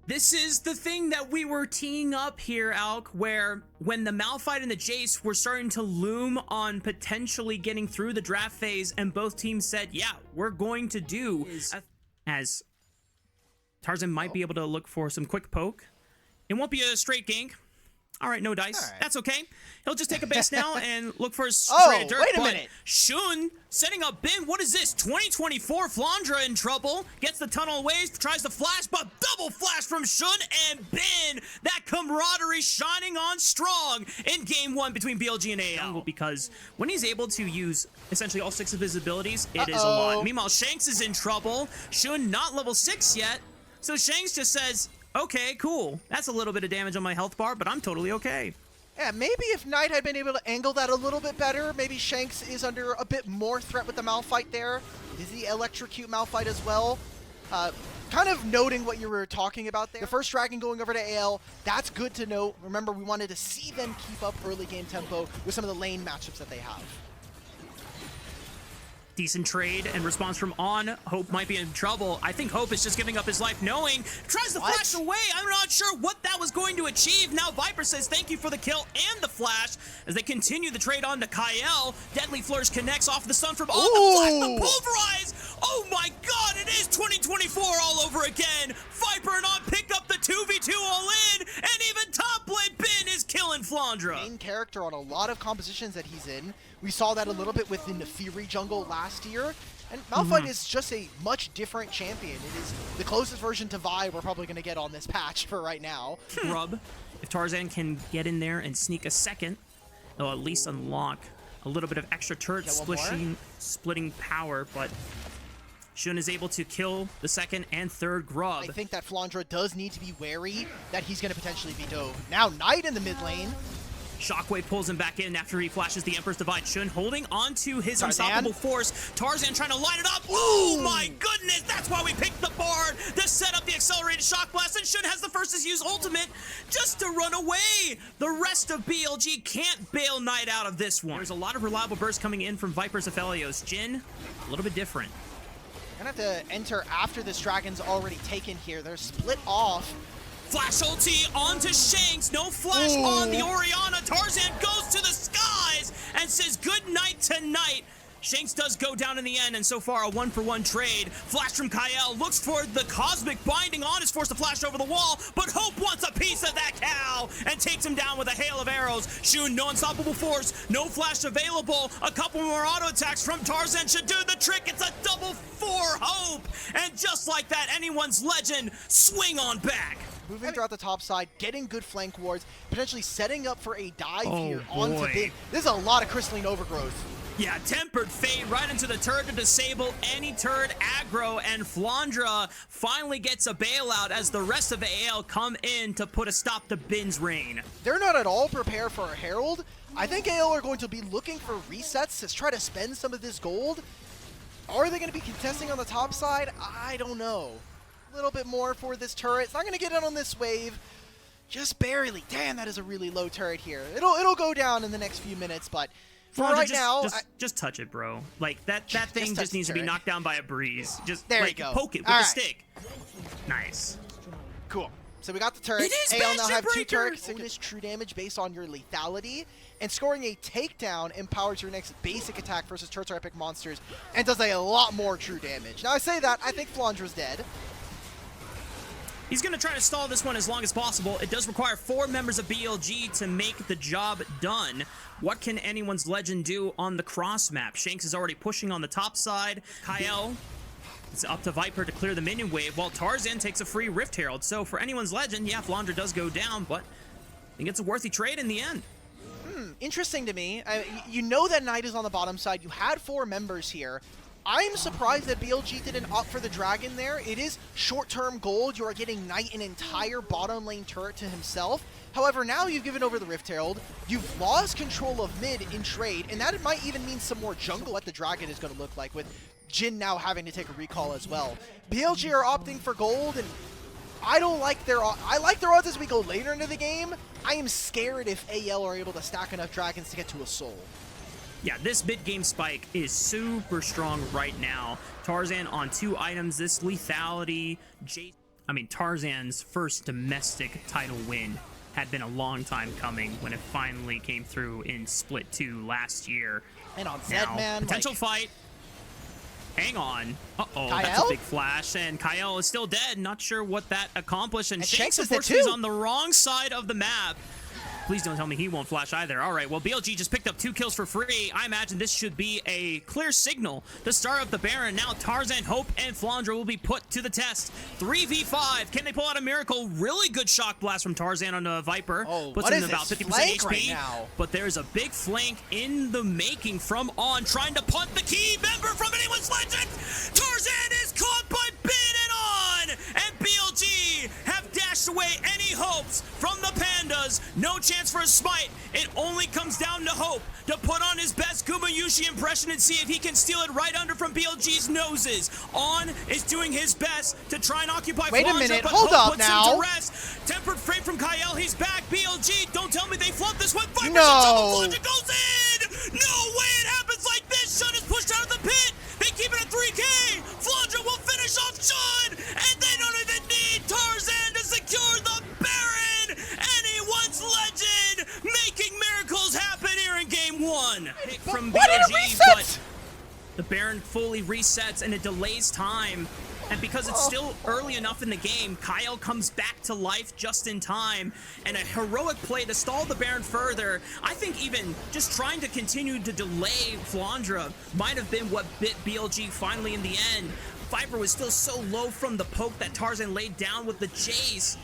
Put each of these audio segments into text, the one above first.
This is the thing that we were teeing up here, Alk, where when the Malphite and the Jace were starting to loom on potentially getting through the draft phase, and both teams said, yeah, we're going to do, as Tarzan might be able to look for some quick poke. It won't be a straight gank. All right, no dice. Right. That's okay. He'll just take a base now and look for his straight dirt. Wait a minute. Shun setting up Bin. What is this? 2024 Flandra in trouble. Gets the tunnel away, tries to flash, but double flash from Shun and Bin. That camaraderie shining on strong in game one between BLG and AL. Because when he's able to use essentially all 6 of his abilities, it is a lot. Meanwhile, Shanks is in trouble. Shun not level 6 yet. So Shanks just says, okay, cool. That's a little bit of damage on my health bar, but I'm totally okay. Yeah, maybe if Knight had been able to angle that a little bit better, maybe Shanks is under a bit more threat with the Malphite there. Is the electrocute Malphite as well? Kind of noting what you were talking about there. The first dragon going over to AL, that's good to note. Remember, we wanted to see them keep up early game tempo with some of the lane matchups that they have. Decent trade and response from On. Hope might be in trouble. I think Hope is just giving up his life knowing. Tries to flash away. I'm not sure what that was going to achieve. Now Viper says thank you for the kill and the flash as they continue the trade on to Kyle. Deadly Flourish connects off the stun from On. The flash, the pulverize. Oh my god, it is 2024 all over again. Viper and On pick up the 2v2 all in, and even top lane Bin is killing Flandra. Main character on a lot of compositions that he's in. We saw that a little bit within the Fury jungle last year. And Malphite is just a much different champion. It is the closest version to Vi we're probably going to get on this patch for right now. Rub. If Tarzan can get in there and sneak a second, they'll at least unlock a little bit of extra turret splitting power, but Shun is able to kill the second and third Grub. I think that Flandra does need to be wary that he's going to potentially be dove. Now Knight in the mid lane. Shockwave pulls him back in after he flashes the Emperor's Divide. Shun holding onto his unstoppable force. Tarzan trying to line it up. Oh my goodness, that's why we picked the Bard to set up the accelerated Shock Blast, and Shun has the first to use ultimate just to run away. The rest of BLG can't bail Knight out of this one. There's a lot of reliable bursts coming in from Viper's Aphelios. Jhin, a little bit different. Gonna have to enter after this dragon's already taken here. They're split off. Flash ulti onto Shanks. No flash on the Orianna. Tarzan goes to the skies and says good night tonight. Shanks does go down in the end, and so far a 1-for-1 trade. Flash from Kyle looks for the cosmic binding on, is forced to flash over the wall, but Hope wants a piece of that cow and takes him down with a hail of arrows. Shun, no unstoppable force, no flash available. A couple more auto attacks from Tarzan should do the trick. It's a double 4 Hope, and just like that, anyone's legend swing on back. Moving throughout the top side, getting good flank wards, potentially setting up for a dive here onto Big. This is a lot of crystalline overgrowth. Yeah, Tempered Fate right into the turret to disable any turret aggro, and Flandra finally gets a bailout as the rest of AL come in to put a stop to Bin's reign. They're not at all prepared for a Herald. I think AL are going to be looking for resets to try to spend some of this gold. Are they going to be contesting on the top side? I don't know. A little bit more for this turret. It's not going to get in on this wave. Just barely. Damn, that is a really low turret here. It'll go down in the next few minutes, but for right now, just touch it, bro. Like that thing just needs to be knocked down by a breeze. Just there like, you go. Poke it with the stick. Nice. Cool. So we got the turret. AL now have 2 turrets. Bonus true damage based on your lethality, and scoring a takedown empowers your next basic attack versus turrets or epic monsters, and does a lot more true damage. Now I say that, I think Flandra's dead. He's going to try to stall this one as long as possible. It does require 4 members of BLG to make the job done. What can anyone's legend do on the cross map? Shanks is already pushing on the top side. Kyle, it's up to Viper to clear the minion wave, while Tarzan takes a free Rift Herald. So for anyone's legend, yeah, Flandra does go down, but I think it's a worthy trade in the end. Interesting to me. You know that Knight is on the bottom side. You had 4 members here. I'm surprised that BLG didn't opt for the dragon there. It is short-term gold. You are getting Knight an entire bottom lane turret to himself. However, now you've given over the Rift Herald. You've lost control of mid in trade, and that might even mean some more jungle what the dragon is going to look like, with Jhin now having to take a recall as well. BLG are opting for gold, and I don't like their I like their odds as we go later into the game. I am scared if AL are able to stack enough dragons to get to a soul. Yeah, this mid-game spike is super strong right now. Tarzan on 2 items, this lethality, I mean, Tarzan's first domestic title win had been a long time coming when it finally came through in Split 2 last year. And on Now, Zedman, potential like, fight. Hang on. Uh-oh, that's a Kyle? big flash, and Kyle is still dead. Not sure what that accomplished, and Shanks Shanks, is dead unfortunately, is too. on the wrong side of the map. Please don't tell me he won't flash either. All right, well, BLG just picked up 2 kills for free. I imagine this should be a clear signal to start up the Baron. Now Tarzan, Hope, and Flandra will be put to the test. 3v5. Can they pull out a miracle? Really good shock blast from Tarzan on a Viper. Oh, puts what him is at about this 50% flank HP. right now? But there's a big flank in the making from On, trying to punt the key member from anyone's legend. Tarzan is caught by Bin and On, and BLG have dashed away any hopes from the Pandas. No chance for a smite. It only comes down to Hope to put on his best Gumayushi impression and see if he can steal it right under from BLG's noses. On is doing his best to try and occupy Wait a Flandra, minute, but hold Hope up puts now. him to rest. Tempered frame from Kyle, he's back. BLG, don't tell me they flubbed this one. Viper's No. in trouble. Flandra goes in. No way it happens like this. Shun is pushed out of the pit. They keep it at 3K. Flandra will finish off Shun, and they don't even need Tarzan to secure the Baron. Anyone's legend making miracles happen here in game 1. Pick from What did it BLG, reset? but the Baron fully resets and it delays time. And because it's still early enough in the game, Kyle comes back to life just in time. And a heroic play to stall the Baron further. I think even just trying to continue to delay Flandra might have been what bit BLG finally in the end. Viper was still so low from the poke that Tarzan laid down with the chase.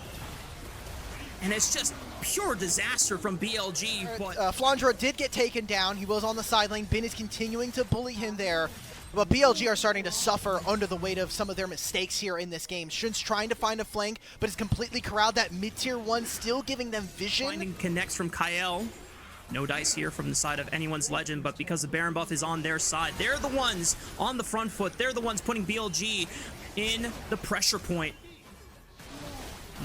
And it's just pure disaster from BLG. But Flandra did get taken down. He was on the side lane. Bin is continuing to bully him there. But BLG are starting to suffer under the weight of some of their mistakes here in this game. Shun's trying to find a flank, but is completely corralled. That mid-tier 1 still giving them vision. Finding connects from Kyle. No dice here from the side of anyone's legend, but because the Baron buff is on their side, they're the ones on the front foot. They're the ones putting BLG in the pressure point.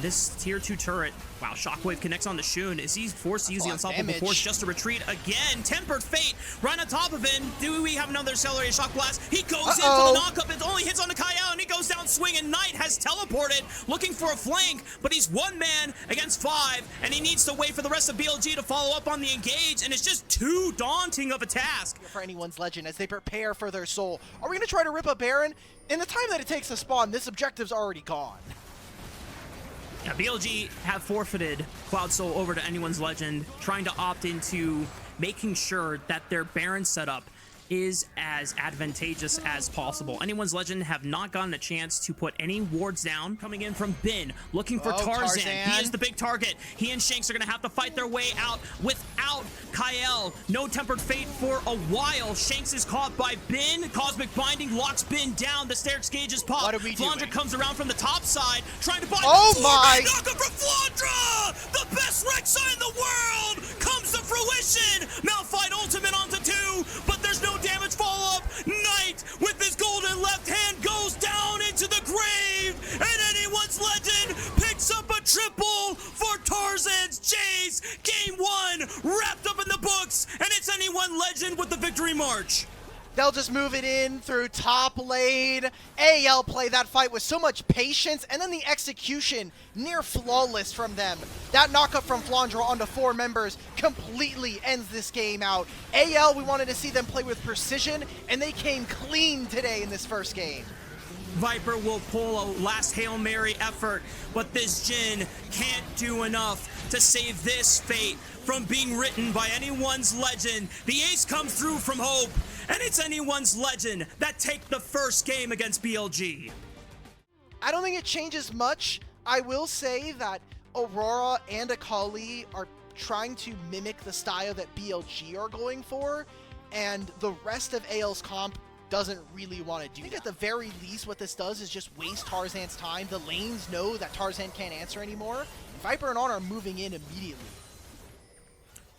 This tier 2 turret. Wow, Shockwave connects on the Shun. Is he forced to use the Unstoppable Force just to retreat again? Tempered Fate right on top of him. Do we have another accelerated shock blast? He goes in for the knockup. It only hits on the Kyle, and he goes down swinging. Knight has teleported, looking for a flank, but he's 1 man against 5, and he needs to wait for the rest of BLG to follow up on the engage, and it's just too daunting of a task. For anyone's legend as they prepare for their soul. Are we going to try to rip a Baron? In the time that it takes to spawn, this objective's already gone. Yeah, BLG have forfeited Cloud Soul over to anyone's legend, trying to opt into making sure that their Baron setup is as advantageous as possible. Anyone's legend have not gotten a chance to put any wards down. Coming in from Bin, looking for Tarzan. He is the big target. He and Shanks are going to have to fight their way out without Kyle. No Tempered Fate for a while. Shanks is caught by Bin. Cosmic Binding locks Bin down. The Stairx gauge is popped. What are we doing? Flandra comes around from the top side, trying to bind. Oh my! Knockup from Flandra! The best Rek'Sai in the world comes to fruition. Malphite ultimate onto 2, but there's no damage follow-up. Knight with his golden left hand goes down into the grave, and anyone's legend picks up a triple for Tarzan's chase. Game 1 wrapped up in the books, and it's anyone legend with the victory march. They'll just move it in through top lane. AL play that fight with so much patience, and then the execution near flawless from them. That knockup from Flandra onto 4 members completely ends this game out. AL, we wanted to see them play with precision, and they came clean today in this first game. Viper will pull a last Hail Mary effort, but this Jhin can't do enough to save this fate from being written by anyone's legend. The ace comes through from Hope, and it's anyone's legend that take the first game against BLG. I don't think it changes much. I will say that Aurora and Akali are trying to mimic the style that BLG are going for, and the rest of AL's comp doesn't really want to do that. I think at the very least what this does is just waste Tarzan's time. The lanes know that Tarzan can't answer anymore. Viper and On are moving in immediately.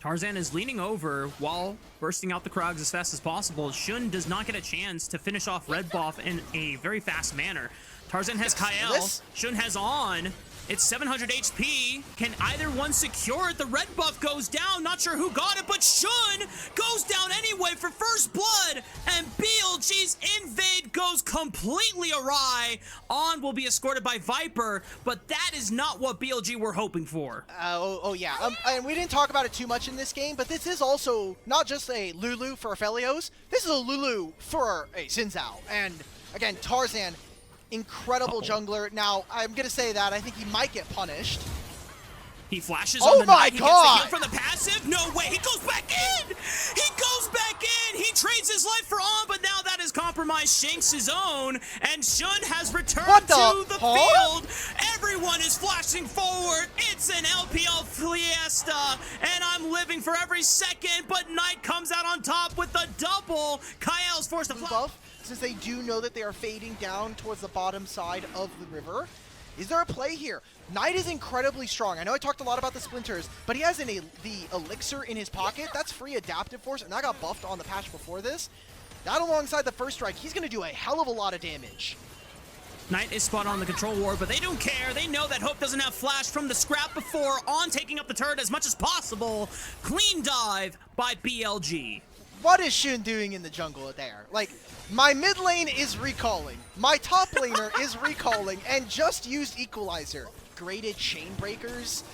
Tarzan is leaning over while bursting out the Krogs as fast as possible. Shun does not get a chance to finish off Red Buff in a very fast manner. Tarzan has Kyle, Shun has On, It's 700 HP. Can either one secure it? The red buff goes down. Not sure who got it, but Shun goes down anyway for first blood. And BLG's invade goes completely awry. On will be escorted by Viper, but that is not what BLG were hoping for. Yeah. And we didn't talk about it too much in this game, but this is also not just a Lulu for Aphelios. This is a Lulu for a Sinzao. And again, Tarzan, incredible jungler. Now, I'm going to say that I think he might get punished. He flashes on the my Knight. He God! gets the heal from the passive. No way. He goes back in. He goes back in. He trades his life for On, but now that is compromised Shanks' own. And Shun has returned to the field. Everyone is flashing forward. It's an LPL fiesta. And I'm living for every second. But Knight comes out on top with the double. Kael's forced to flash. Since they do know that they are fading down towards the bottom side of the river. Is there a play here? Knight is incredibly strong. I know I talked a lot about the splinters, but he has the elixir in his pocket. That's free adaptive force, and that got buffed on the patch before this. That alongside the first strike, he's going to do a hell of a lot of damage. Knight is spot on the control ward, but they don't care. They know that Hope doesn't have flash from the scrap before. On taking up the turret as much as possible. Clean dive by BLG. What is Shun doing in the jungle there? Like, my mid lane is recalling, my top laner is recalling, and just used Equalizer. Graded chain breakers.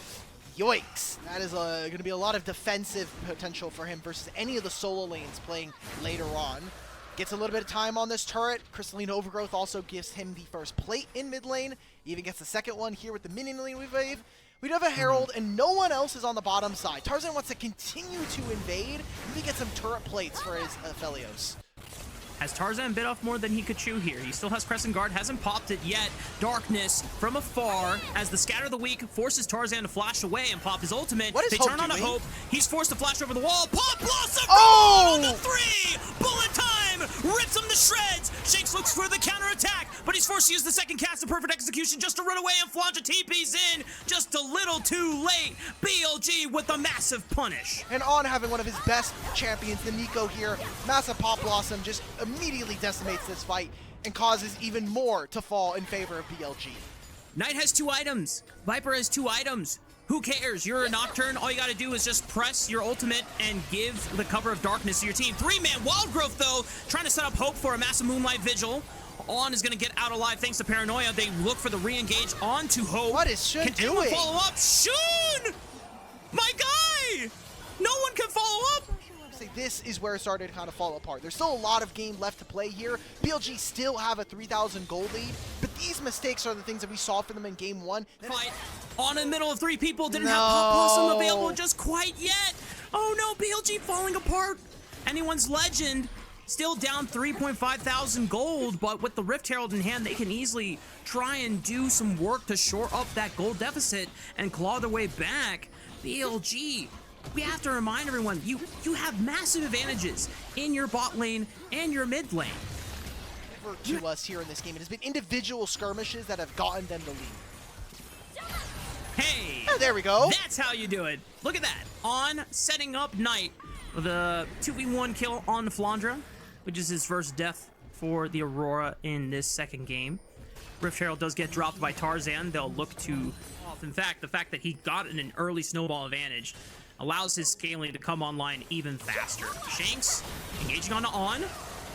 Yoinks. That is going to be a lot of defensive potential for him versus any of the solo lanes playing later on. Gets a little bit of time on this turret. Crystalline Overgrowth also gives him the first plate in mid lane. Even gets the second one here with the minion lane wave. We do have a Herald, and no one else is on the bottom side. Tarzan wants to continue to invade. Maybe get some turret plates for his Aphelios. Has Tarzan bit off more than he could chew here? He still has Crescent Guard, hasn't popped it yet. Darkness from afar as the Scatter of the Weak forces Tarzan to flash away and pop his ultimate. What is they Hope turn on to doing? Hope. He's forced to flash over the wall. Pop Blossom on the 3! Bullet time! Rips him to shreds! Shanks looks for the counterattack, but he's forced to use the second cast of perfect execution just to run away, and Flanja TP's in just a little too late. BLG with a massive punish. And On having one of his best champions, the Nico here. Massive Pop Blossom just immediately decimates this fight and causes even more to fall in favor of BLG. Knight has 2 items. Viper has 2 items. Who cares? You're a Nocturne. All you got to do is just press your ultimate and give the cover of darkness to your team. 3-man Wild Growth, though, trying to set up Hope for a massive Moonlight Vigil. On is going to get out alive thanks to Paranoia. They look for the re-engage onto Hope. What is Shun doing? Anyone follow up? Shun! My guy! No one can follow up! This is where it started to kind of fall apart. There's still a lot of game left to play here. BLG still have a 3,000 gold lead, but these mistakes are the things that we saw from them in game 1. Fight on in the middle of 3 people. Didn't have Pop Blossom available just quite yet. Oh no, BLG falling apart. Anyone's legend. Still down 3.5 thousand gold, but with the Rift Herald in hand, they can easily try and do some work to shore up that gold deficit and claw their way back. BLG, we have to remind everyone, you have massive advantages in your bot lane and your mid lane. To us here in this game, it has been individual skirmishes that have gotten them the lead. Hey! Oh, there we go. That's how you do it. Look at that. On setting up Knight with a 2v1 kill on the Flandra, which is his first death for the Aurora in this second game. Rift Herald does get dropped by Tarzan. They'll look to off. In fact, the fact that he got an early snowball advantage allows his scaling to come online even faster. Shanks engaging on.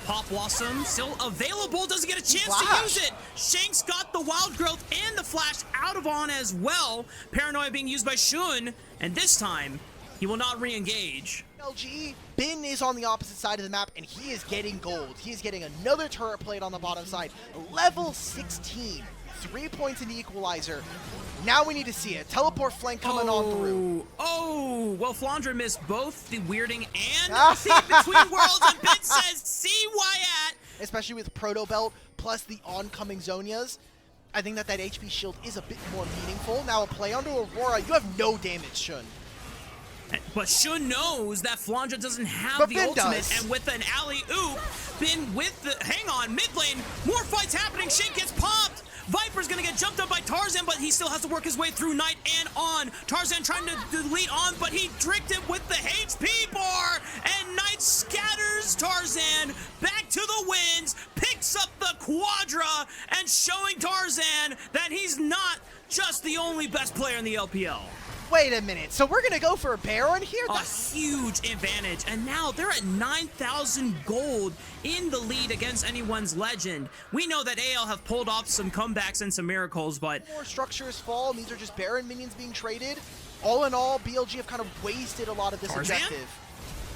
Pop Blossom still available, doesn't get a chance to use it. Shanks got the Wild Growth and the flash out of On as well. Paranoia being used by Shun, and this time he will not re-engage. LG, Bin is on the opposite side of the map, and he is getting gold. He is getting another turret plate on the bottom side. Level 16. 3 points in the equalizer. Now we need to see it. Teleport flank coming on through. Oh, well, Flandra missed both the weirding and the between worlds, and Bin says, see why at. Especially with Proto Belt plus the oncoming Zonias. I think that HP shield is a bit more meaningful. Now a play onto Aurora, you have no damage, Shun. But Shun knows that Flandra doesn't have the ultimate, and with an alley-oop, Bin with the, hang on, mid lane, more fights happening, Shank gets popped. Viper's gonna get jumped up by Tarzan, but he still has to work his way through Knight and On. Tarzan trying to delete On, but he tricked him with the HP bar, and Knight scatters Tarzan back to the winds, picks up the Quadra, and showing Tarzan that he's not just the only best player in the LPL. Wait a minute, so we're gonna go for a Baron here? A huge advantage, and now they're at 9,000 gold in the lead against anyone's legend. We know that AL have pulled off some comebacks and some miracles, but more structures fall, and these are just Baron minions being traded. All in all, BLG have kind of wasted a lot of this objective.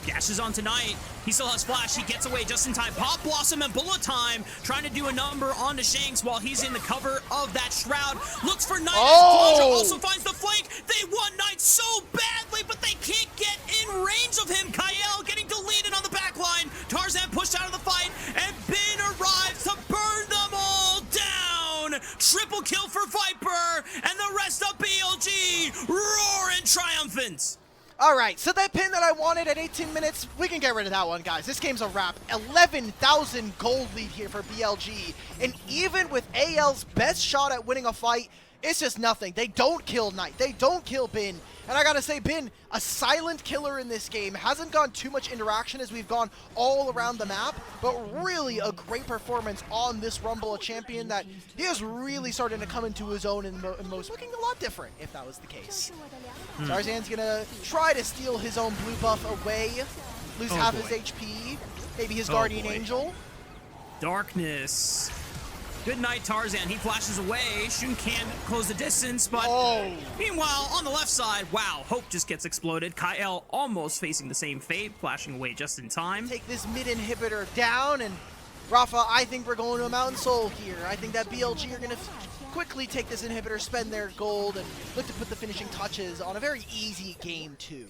Dashes on tonight. He still has flash. He gets away just in time. Pop Blossom and Bullet Time trying to do a number onto Shanks while he's in the cover of that shroud. Looks for Knight. Also finds the flank. They want Knight so badly, but they can't get in range of him. Kyle getting deleted on the back line. Tarzan pushed out of the fight, and Bin arrives to burn them all down. Triple kill for Viper, and the rest of BLG roaring triumphant. All right, so that pin that I wanted at 18 minutes, we can get rid of that one, guys. This game's a wrap. 11,000 gold lead here for BLG. And even with AL's best shot at winning a fight, it's just nothing. They don't kill Knight. They don't kill Bin. And I gotta say, Bin, a silent killer in this game. Hasn't gone too much interaction as we've gone all around the map, but really a great performance on this Rumble, a champion that he is really starting to come into his own in most, looking a lot different if that was the case. Tarzan's gonna try to steal his own blue buff away, lose half his HP, maybe his guardian angel. Darkness. Good night, Tarzan. He flashes away. Shun can close the distance, but meanwhile, on the left side, wow, Hope just gets exploded. Kyle almost facing the same fate, flashing away just in time. Take this mid inhibitor down, and Rafa, I think we're going to a Mountain Soul here. I think that BLG are going to quickly take this inhibitor, spend their gold, and look to put the finishing touches on a very easy game 2.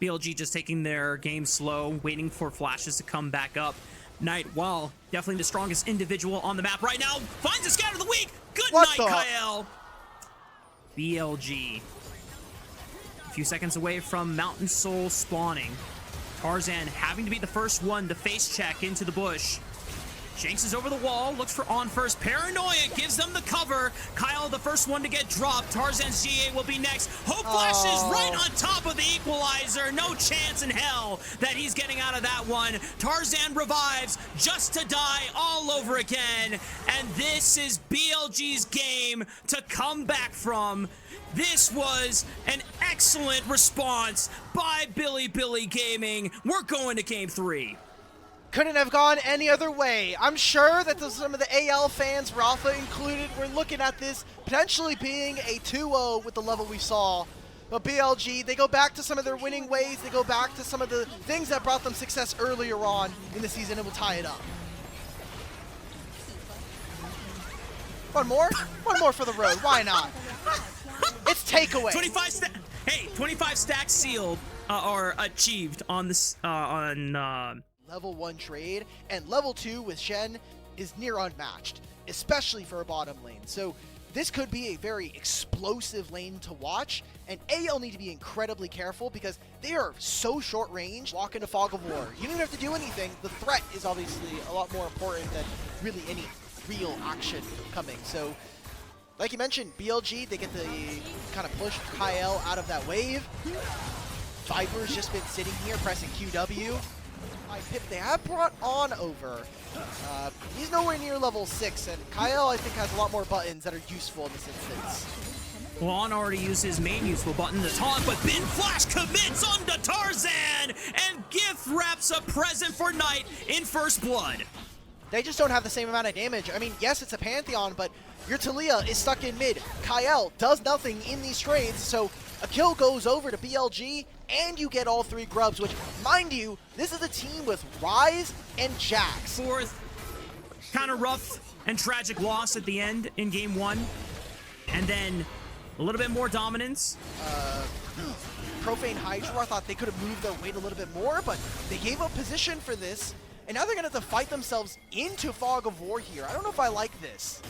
BLG just taking their game slow, waiting for flashes to come back up. Knight, well, definitely the strongest individual on the map right now, finds a scout of the week. Good night, Kyle. BLG. A few seconds away from Mountain Soul spawning. Tarzan having to be the first one to face check into the bush. Shanks is over the wall, looks for on first. Paranoia gives them the cover. Kyle, the first one to get dropped. Tarzan's GA will be next. Hope flashes right on top of the equalizer. No chance in hell that he's getting out of that one. Tarzan revives just to die all over again. And this is BLG's game to come back from. This was an excellent response by Billy Gaming. We're going to game 3. Couldn't have gone any other way. I'm sure that some of the AL fans, Rafa included, were looking at this potentially being a 2-0 with the level we saw. But BLG, they go back to some of their winning ways. They go back to some of the things that brought them success earlier on in the season, and will tie it up. One more? One more for the road. Why not? It's takeaway. 25 stacks sealed or achieved on this Level 1 trade, and level 2 with Shen is near unmatched, especially for a bottom lane. So this could be a very explosive lane to watch, and AL need to be incredibly careful because they are so short range. Walk into Fog of War. You don't have to do anything. The threat is obviously a lot more important than really any real action coming. So like you mentioned, BLG, they get the kind of push Kyle out of that wave. Viper's just been sitting here pressing QW. Pip they have brought On over. He's nowhere near level 6, and Kyle, I think, has a lot more buttons that are useful in this instance. Well, On already used his main useful button, the taunt, but Bin Flash commits onto Tarzan, and gift wraps a present for Knight in First Blood. They just don't have the same amount of damage. I mean, yes, it's a Pantheon, but your Talia is stuck in mid. Kyle does nothing in these trades, so a kill goes over to BLG, and you get all 3 grubs, which, mind you, this is a team with Ryze and Jax. Fourth, kind of rough and tragic loss at the end in game 1. And then a little bit more dominance. Profane Hydra, I thought they could have moved their weight a little bit more, but they gave up position for this, and now they're going to have to fight themselves into Fog of War here. I don't know if I like this.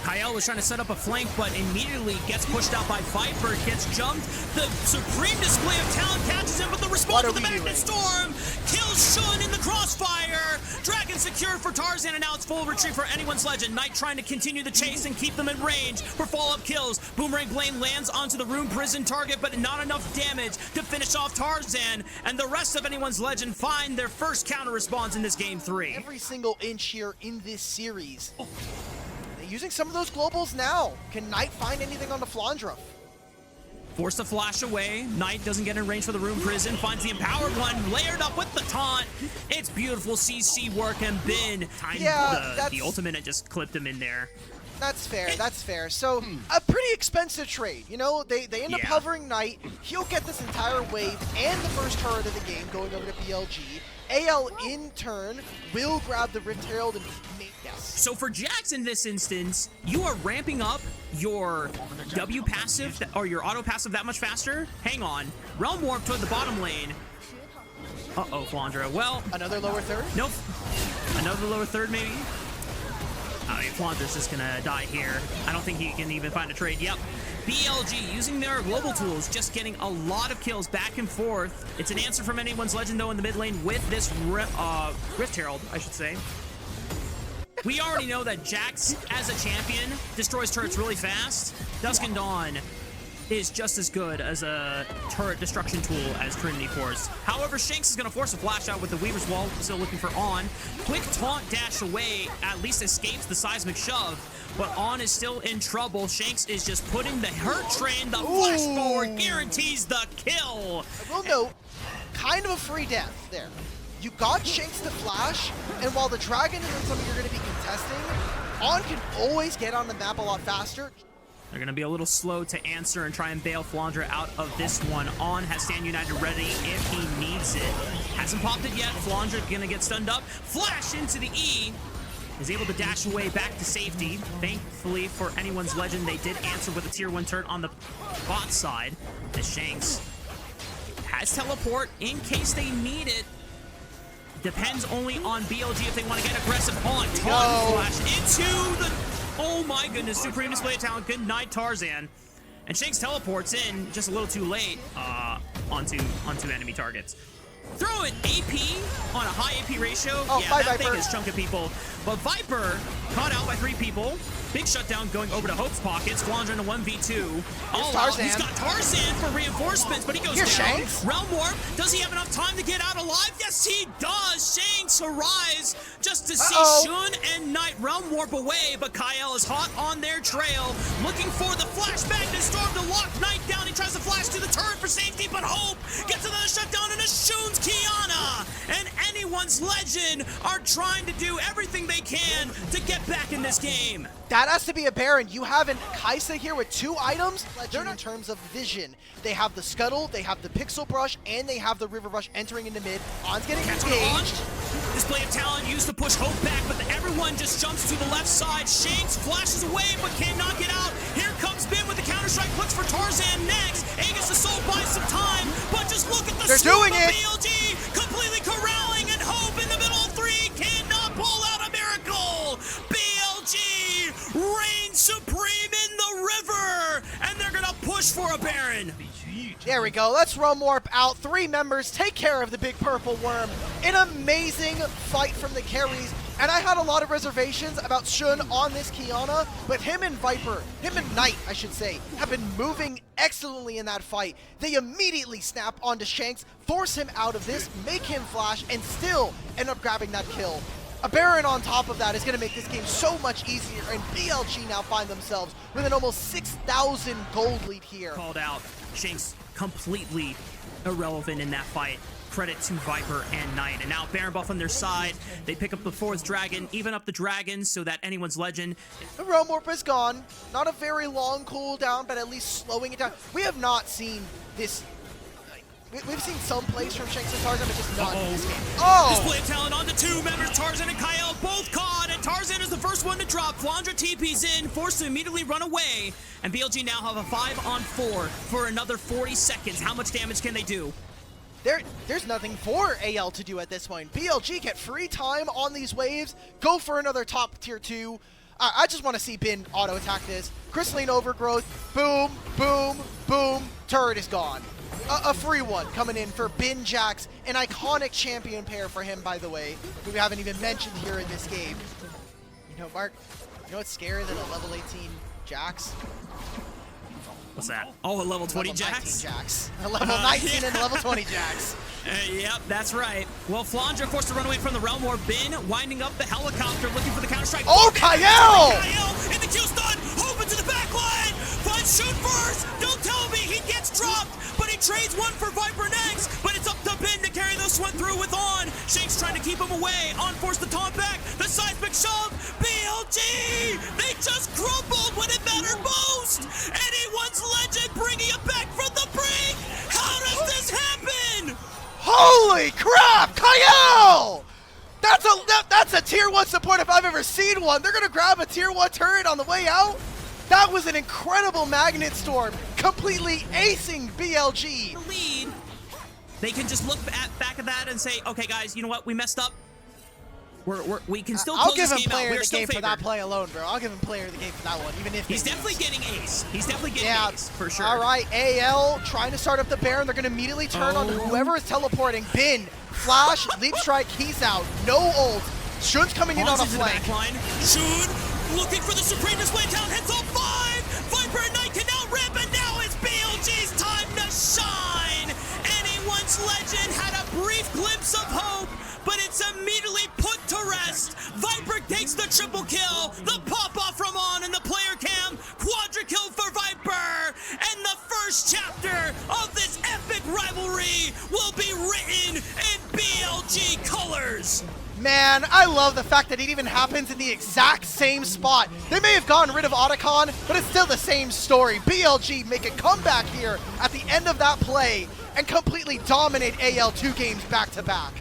Kyle was trying to set up a flank, but immediately gets pushed out by Viper, gets jumped. The supreme display of talent catches him, but the response of the Magnet Storm kills Shun in the crossfire. Dragon secured for Tarzan, and now it's full retreat for anyone's legend. Knight trying to continue the chase and keep them in range for follow-up kills. Boomerang Blade lands onto the Rune Prison target, but not enough damage to finish off Tarzan, and the rest of anyone's legend find their first counter response in this game 3. Every single inch here in this series. Using some of those globals now. Can Knight find anything on the Flandra? Force the flash away. Knight doesn't get in range for the Rune Prison. Finds the empowered one, layered up with the taunt. It's beautiful CC work, and Bin timed the ultimate and just clipped him in there. That's fair, that's fair. So, a pretty expensive trade. You know, they end up hovering Knight. He'll get this entire wave and the first turret of the game going over to BLG. AL, in turn, will grab the Rift Herald and make yes. So for Jax in this instance, you are ramping up your W passive, or your auto passive that much faster? Hang on. Realm Warp toward the bottom lane. Uh-oh, Flandra. Well... Another lower third? Nope. Another lower third, maybe? I mean, Flandra's just gonna die here. I don't think he can even find a trade. Yep. BLG using their global tools, just getting a lot of kills back and forth. It's an answer from anyone's legend, though, in the mid lane with this Rift Herald, I should say. We already know that Jax, as a champion, destroys turrets really fast. Dusk and Dawn is just as good as a turret destruction tool as Trinity Force. However, Shanks is going to force a flash out with the Weaver's Wall, still looking for On. Quick taunt dash away, at least escapes the seismic shove, but On is still in trouble. Shanks is just putting the hurt train, the flash forward guarantees the kill. I will note, kind of a free death there. You got Shanks to flash, and while the Dragon isn't something you're going to be contesting, On can always get on the map a lot faster. They're going to be a little slow to answer and try and bail Flandra out of this one. On has Stand United ready if he needs it. Hasn't popped it yet. Flandra going to get stunned up. Flash into the E. Is able to dash away back to safety. Thankfully for anyone's legend, they did answer with a tier 1 turret on the bot side. As Shanks has teleport in case they need it. Depends only on BLG if they want to get aggressive. On taunt flash into the... Oh my goodness, supreme display of talent. Good night, Tarzan. And Shanks teleports in just a little too late onto enemy targets. Throw an AP on a high AP ratio. Yeah, that thing is chunking people. But Viper caught out by 3 people. Big shutdown going over to Hope's pockets. Flandra in a 1v2. He's got Tarzan for reinforcements, but he goes down. Shanks. Realm Warp. Does he have enough time to get out alive? Yes, he does. Shanks arrives just to see Shun and Knight Realm Warp away, but Kyle is hot on their trail, looking for the flashback to Storm to lock Knight down. He tries to flash to the turret for safety, but Hope gets another shutdown and a Shun's Kiana. And anyone's legend are trying to do everything they can to get back in this game. That has to be a Baron. You have an Kaisa here with 2 items. Legend in terms of vision. They have the Scuttle, they have the Pixel Brush, and they have the River Rush entering into mid. On's getting engaged. Display of talent used to push Hope back, but everyone just jumps to the left side. Shanks flashes away, but cannot get out. Here comes Bin with the counter-strike. Looks for Tarzan next. Aegis the Soul buys some time, but just look at the swoop of BLG. Completely corralling, and Hope in the middle of 3 cannot pull out a miracle. BLG reigns supreme in the river, and they're gonna push for a Baron. There we go. Let's Realm Warp out. 3 members take care of the big purple worm. An amazing fight from the carries. And I had a lot of reservations about Shun on this Kiana, but him and Knight, I should say, have been moving excellently in that fight. They immediately snap onto Shanks, force him out of this, make him flash, and still end up grabbing that kill. A Baron on top of that is going to make this game so much easier, and BLG now find themselves with an almost 6,000 gold lead here. Called out. Shanks completely irrelevant in that fight. Credit to Viper and Knight. And now Baron buff on their side. They pick up the 4th dragon, even up the dragons so that anyone's legend. The Realm Warp is gone. Not a very long cooldown, but at least slowing it down. We have not seen this. We've seen some plays from Shanks and Tarzan, but just not in this game. Display of talent on the 2 members. Tarzan and Kyle both caught, and Tarzan is the first one to drop. Flandra TP's in, forced to immediately run away. And BLG now have a 5-on-4 for another 40 seconds. How much damage can they do? There's nothing for AL to do at this point. BLG get free time on these waves, go for another top tier 2. I just want to see Bin auto-attack this. Crystalline Overgrowth, boom, boom, boom, turret is gone. A free one coming in for Bin Jax, an iconic champion pair for him, by the way, who we haven't even mentioned here in this game. You know, Mark, you know what's scarier than a level 18 Jax? What's that? Oh, a level 20 Jax? Jax. A level 19 and a level 20 Jax. Yep, that's right. Well, Flandre forced to run away from the Realm War. Bin winding up the helicopter, looking for the counter-strike. Oh, Kael! Kael in the Q stun, open to the back line. Finds shoot first. Don't tell me he gets dropped, but he trades one for Viper next. But it's up to Bin to carry this one through with On. Shanks trying to keep him away. On forced the taunt back. The seismic shove. BLG! They just crumbled when it mattered most. Anyone's legend bringing it back from the brink. How does this happen? Holy crap, Kael! That's a tier 1 support if I've ever seen one. They're gonna grab a tier 1 turret on the way out. That was an incredible Magnet Storm, completely acing BLG. The lead, they can just look back at that and say, okay guys, you know what, we messed up. We can still close this game out. I'll give him player We're of the still game favored. for that play alone, bro. I'll give him player of the game for that one, even if he's definitely getting ace. He's definitely getting ace, for sure. All right, AL trying to start up the Baron. They're going to immediately turn on whoever is teleporting. Bin, flash, leap strike, he's out. No ult. Shun's coming in on a flank. Shun looking for the Supreme Display Talent, hits all 5. Viper and Knight can now rip, and now it's BLG's time to shine. Anyone's legend had a brief glimpse of hope, but it's immediately put to rest. Viper takes the triple kill, the pop-off from On, and the player cam, quadra kill for Viper, and the first chapter of this epic rivalry will be written in BLG colors. Man, I love the fact that it even happens in the exact same spot. They may have gotten rid of Otacon, but it's still the same story. BLG make a comeback here at the end of that play and completely dominate AL 2 games back-to-back.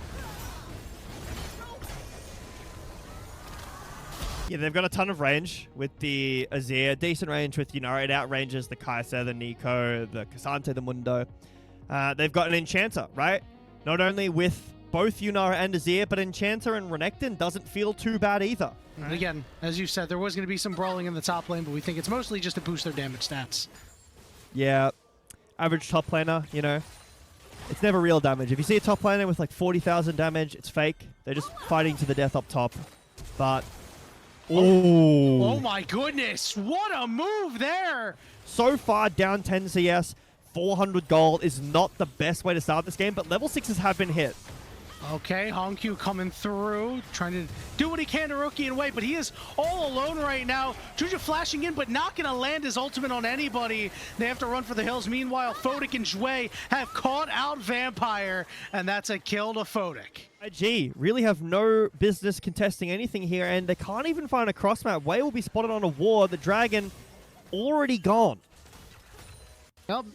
Yeah, they've got a ton of range with the Azir, decent range with, it outranges the Kai'Sa, the Nico, the Cassante, the Mundo. They've got an Enchanter, right? Not only with both Yunara and Azir, but Enchanter and Renekton doesn't feel too bad either. Right? Again, as you said, there was going to be some brawling in the top lane, but we think it's mostly just to boost their damage stats. Yeah, average top laner, it's never real damage. If you see a top laner with like 40,000 damage, it's fake. They're just fighting to the death up top. But, oh my goodness, what a move there! So far, down 10 CS, 400 gold is not the best way to start this game, but level 6s have been hit. Okay, Hongq coming through, trying to do what he can to Rookie and wait, but he is all alone right now. Juju flashing in, but not going to land his ultimate on anybody. They have to run for the hills. Meanwhile, Fodic and Jue have caught out Vampire, and that's a kill to Fodic. IG really have no business contesting anything here, and they can't even find a cross map. Wei will be spotted on a ward. The Dragon already gone. Yep.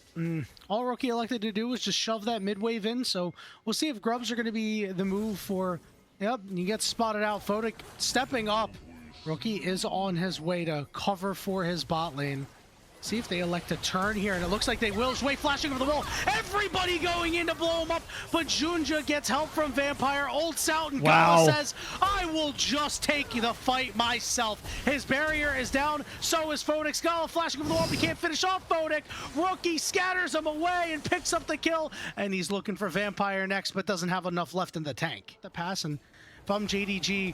All Rookie elected to do was just shove that mid-wave in, so we'll see if Grubs are going to be the move for... Yep, he gets spotted out. Fodic stepping up. Rookie is on his way to cover for his bot lane. See if they elect to turn here, and it looks like they will. Jue flashing over the wall. Everybody going in to blow him up, but Junja gets help from Vampire. Ults out, and Gala says, I will just take the fight myself. His barrier is down, so is Fodic. Gala flashing over the wall, but he can't finish off Fodic. Rookie scatters him away and picks up the kill, and he's looking for Vampire next, but doesn't have enough left in the tank. The pass, and if I'm JDG,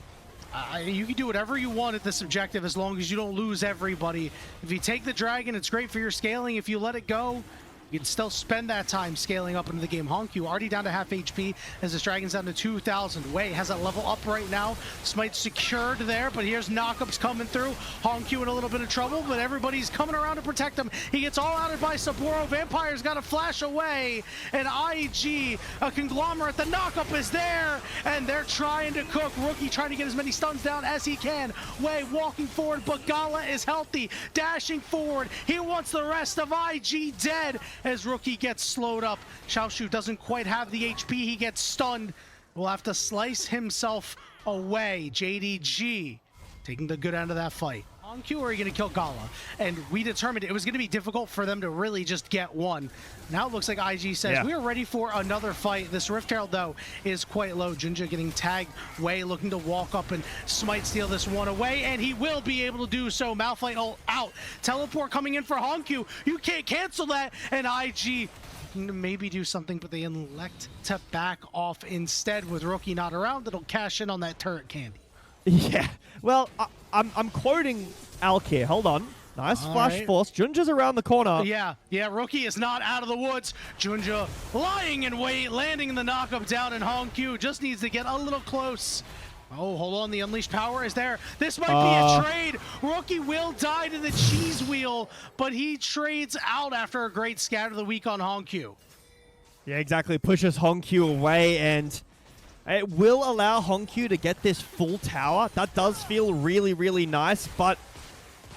you can do whatever you want at this objective as long as you don't lose everybody. If you take the Dragon, it's great for your scaling. If you let it go, you can still spend that time scaling up into the game. Hongq already down to half HP as this Dragon's down to 2,000. Wei has that level up right now. Smite secured there, but here's knockups coming through. Hongq in a little bit of trouble, but everybody's coming around to protect him. He gets all outed by Saburo. Vampire's got to flash away, and IG, a conglomerate, the knockup is there, and they're trying to cook. Rookie trying to get as many stuns down as he can. Wei walking forward, but Gala is healthy, dashing forward. He wants the rest of IG dead, as Rookie gets slowed up. Xiaoshu doesn't quite have the HP. He gets stunned. Will have to slice himself away. JDG taking the good end of that fight. On Q, are you going to kill Gala? And we determined it was going to be difficult for them to really just get one. Now it looks like IG says, we are ready for another fight. This Rift Herald, though, is quite low. Junja getting tagged. Wei looking to walk up and Smite steal this one away, and he will be able to do so. Malphite ult out. Teleport coming in for Hongq. You can't cancel that, and IG maybe do something, but they elect to back off instead. With Rookie not around, it'll cash in on that turret candy. Yeah, well, I'm quoting Alk here. Hold on. Nice flash force. Junja's around the corner. Yeah, Rookie is not out of the woods. Junja lying in wait, landing in the knockup down, and Hongq just needs to get a little close. Oh, hold on, the unleashed power is there. This might be a trade. Rookie will die to the cheese wheel, but he trades out after a great scatter of the week on Hongq. Yeah, exactly. Pushes Hongq away, and it will allow Hongq to get this full tower. That does feel really, really nice, but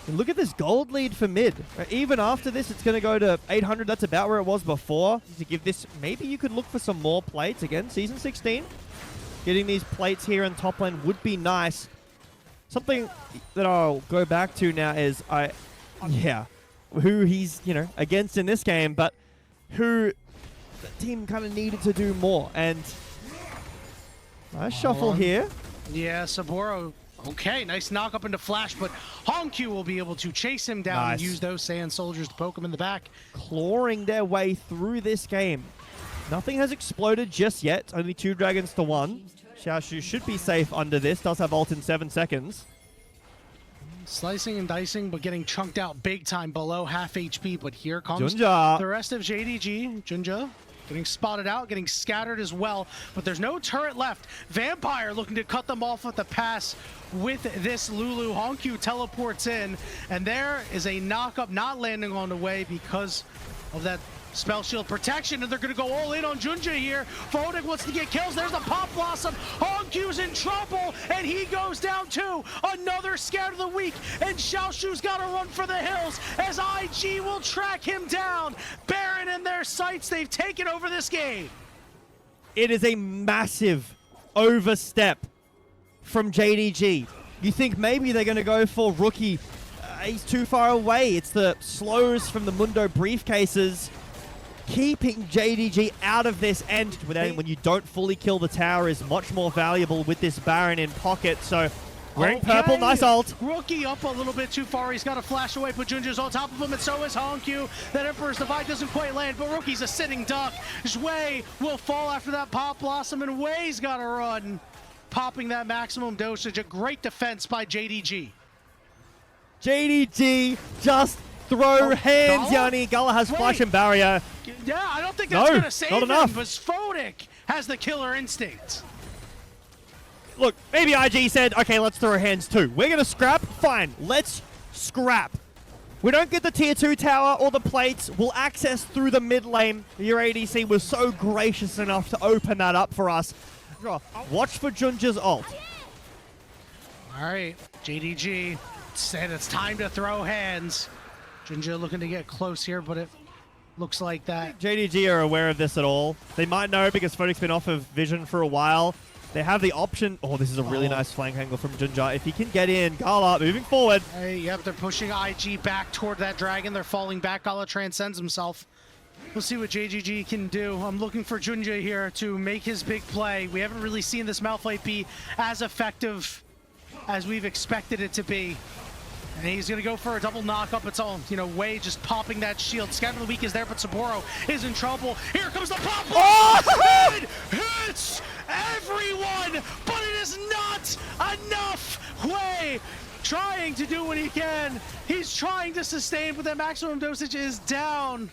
look at this gold lead for mid. Even after this, it's going to go to 800. That's about where it was before. To give this, maybe you could look for some more plates. Again, Season 16. Getting these plates here in top lane would be nice. Something that I'll go back to now is, who he's, against in this game, but who the team kind of needed to do more. And nice shuffle here. Yeah, Saburo. Okay, nice knock up into flash, but Hongq will be able to chase him down and use those sand soldiers to poke him in the back. Clawing their way through this game. Nothing has exploded just yet. Only 2 dragons to 1. Xiaoshu should be safe under this. Does have ult in 7 seconds. Slicing and dicing, but getting chunked out big time below half HP. But here comes Junja. The rest of JDG. Junja getting spotted out, getting scattered as well. But there's no turret left. Vampire looking to cut them off with the pass with this Lulu. Hongq teleports in, and there is a knock-up not landing on the way because of that spell shield protection, and they're going to go all in on Junja here. Photic wants to get kills. There's the Pop Blossom. Hongq's in trouble, and he goes down too. Another scatter of the week, and Xiaoshu's got to run for the hills as IG will track him down. Baron in their sights. They've taken over this game. It is a massive overstep from JDG. You think maybe they're going to go for Rookie. He's too far away. It's the slows from the Mundo briefcases keeping JDG out of this, and when you don't fully kill the tower is much more valuable with this Baron in pocket. So wearing purple, nice ult. Rookie up a little bit too far. He's got to flash away, but Junja's on top of him, and so is Hongq. That Emperor's Divide doesn't quite land, but Rookie's a sitting duck. Wei will fall after that Pop Blossom, and Wei's got to run, popping that maximum dosage. A great defense by JDG. JDG just throw hands, Yanni. Gala has flash and barrier. Yeah, I don't think that's going to save him, enough. but Photic has the killer instinct. Look, maybe IG said, okay, let's throw hands too. We're going to scrap? Fine, let's scrap. We don't get the tier 2 tower or the plates. We'll access through the mid lane. Your ADC was so gracious enough to open that up for us. Watch for Junja's ult. All right, JDG said it's time to throw hands. Junja looking to get close here, but it looks like that. JDG are aware of this at all. They might know because Photic's been off of vision for a while. They have the option. Oh, this is a really nice flank angle from Junja. If he can get in, Gala moving forward. Hey, yep, they're pushing IG back toward that dragon. They're falling back. Gala transcends himself. We'll see what JDG can do. I'm looking for Junja here to make his big play. We haven't really seen this Malphite be as effective as we've expected it to be. And he's going to go for a double knock-up. It's all, Wei just popping that shield. Scatter of the week is there, but Saburo is in trouble. Here comes the pop. Oh! It hits everyone, but it is not enough. Wei trying to do what he can. He's trying to sustain, but that maximum dosage is down.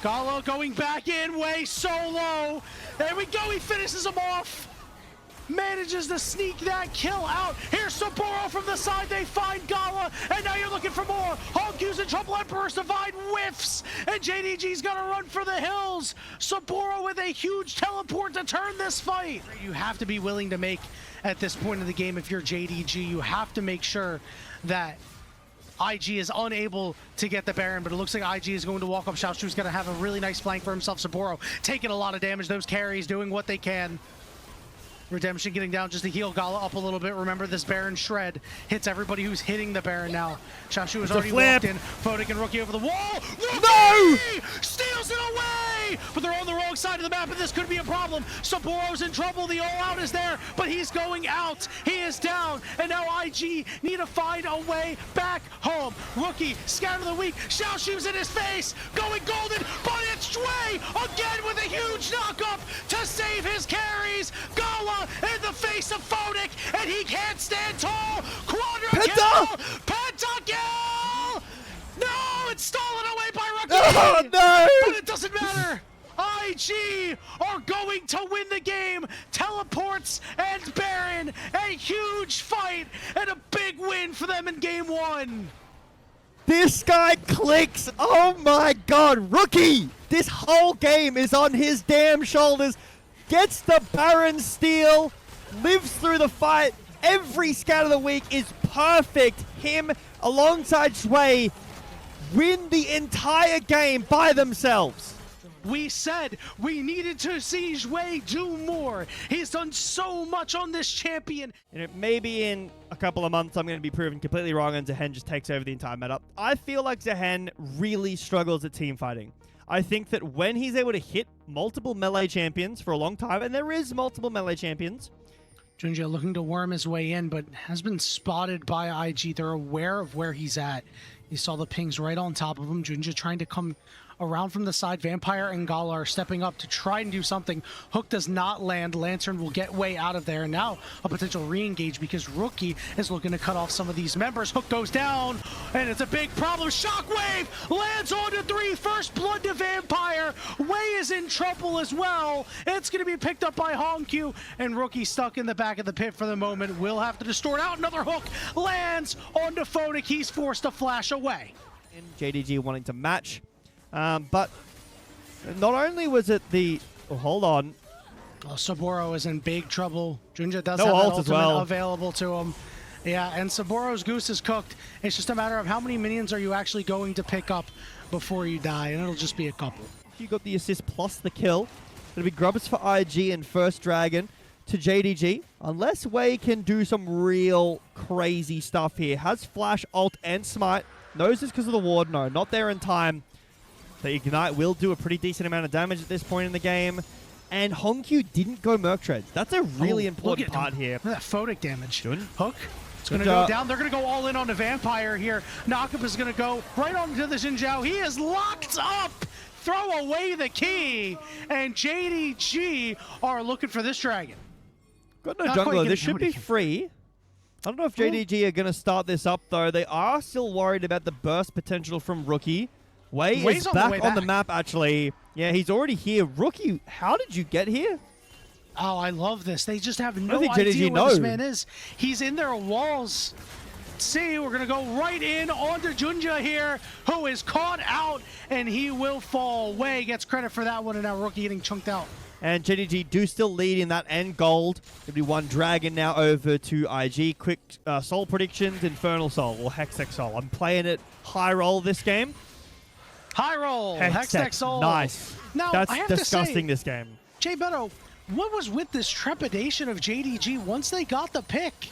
Gala going back in. Wei so low. There we go. He finishes him off. Manages to sneak that kill out. Here's Saburo from the side. They find Gala, and now you're looking for more. Hongq's in trouble. Emperor's Divide whiffs, and JDG's got to run for the hills. Saburo with a huge teleport to turn this fight. You have to be willing to make at this point of the game if you're JDG. You have to make sure that IG is unable to get the Baron, but it looks like IG is going to walk up. Xiaoshu's going to have a really nice flank for himself. Saburo taking a lot of damage. Those carries doing what they can. Redemption getting down just to heal Gala up a little bit. Remember, this Baron shred hits everybody who's hitting the Baron now. Xiaoshu has already walked in. Photic and Rookie over the wall. Rookie! No! Steals it away! But they're on the wrong side of the map, and this could be a problem. Saburo's in trouble. The all-out is there, but he's going out. He is down, and now IG need to find a way back home. Rookie, scatter of the week. Xiaoshu's in his face, going golden, but it's Wei again with a huge knock-up to save his carries. Gala in the face of Photic, and he can't stand tall. Quadra kill! Pentakill! it's stolen away by Rookie! Oh, no! But it doesn't matter! IG are going to win the game! Teleports and Baron, a huge fight and a big win for them in game 1! This guy clicks. Oh my god, Rookie! This whole game is on his damn shoulders. Gets the Baron steal, lives through the fight. Every scout of the week is perfect. Him alongside Shui win the entire game by themselves. We said we needed to see Shui do more. He's done so much on this champion. You know, maybe in a couple of months I'm going to be proven completely wrong and Zehen just takes over the entire meta. I feel like Zehen really struggles at team fighting. I think that when he's able to hit multiple melee champions for a long time, and there is multiple melee champions. Junja looking to worm his way in, but has been spotted by IG. They're aware of where he's at. You saw the pings right on top of him. Junja trying to come around from the side. Vampire and Gala are stepping up to try and do something. Hook does not land. Lantern will get way out of there. And now a potential re-engage because Rookie is looking to cut off some of these members. Hook goes down, and it's a big problem. Shockwave lands onto 3. First blood to Vampire. Wei is in trouble as well. It's going to be picked up by Hongq, and Rookie stuck in the back of the pit for the moment. Will have to distort out. Another hook lands onto Photic. He's forced to flash away. JDG wanting to match. But not only was it the... Oh, hold on. Oh, Saburo is in big trouble. Junja does No have ult that as ultimate well. available to him. Yeah, and Saburo's goose is cooked. It's just a matter of how many minions are you actually going to pick up before you die, and it'll just be a couple. You got the assist plus the kill. It'll be Grubbers for IG and First Dragon to JDG. Unless Wei can do some real crazy stuff here. Has Flash, Ult, and Smite. Knows this because of the ward. No, not there in time. The Ignite will do a pretty decent amount of damage at this point in the game. And Hongq didn't go Merc Treads. That's a really important part here. Look at that Photic damage. Good. Hook. It's going to go down. They're going to go all in on the Vampire here. Knockup is going to go right onto the Xin Zhao. He is locked up. Throw away the key. And JDG are looking for this dragon. Got no jungler. This should be free. I don't know if JDG are going to start this up, though. They are still worried about the burst potential from Rookie. Wei is back on the map, actually. Yeah, he's already here. Rookie, how did you get here? Oh, I love this. They just have no idea where this man is. He's in their walls. See, we're going to go right in onto Junja here, who is caught out, and he will fall. Wei gets credit for that one, and now Rookie getting chunked out. And JDG do still lead in that end gold. It'll be one dragon now over to IG. Quick soul predictions, Infernal Soul or Hextech Soul. I'm playing it high roll this game. High roll, Hextech Soul. Nice. Now, that's I have disgusting, to say, this game. Jay Beto, what was with this trepidation of JDG once they got the pick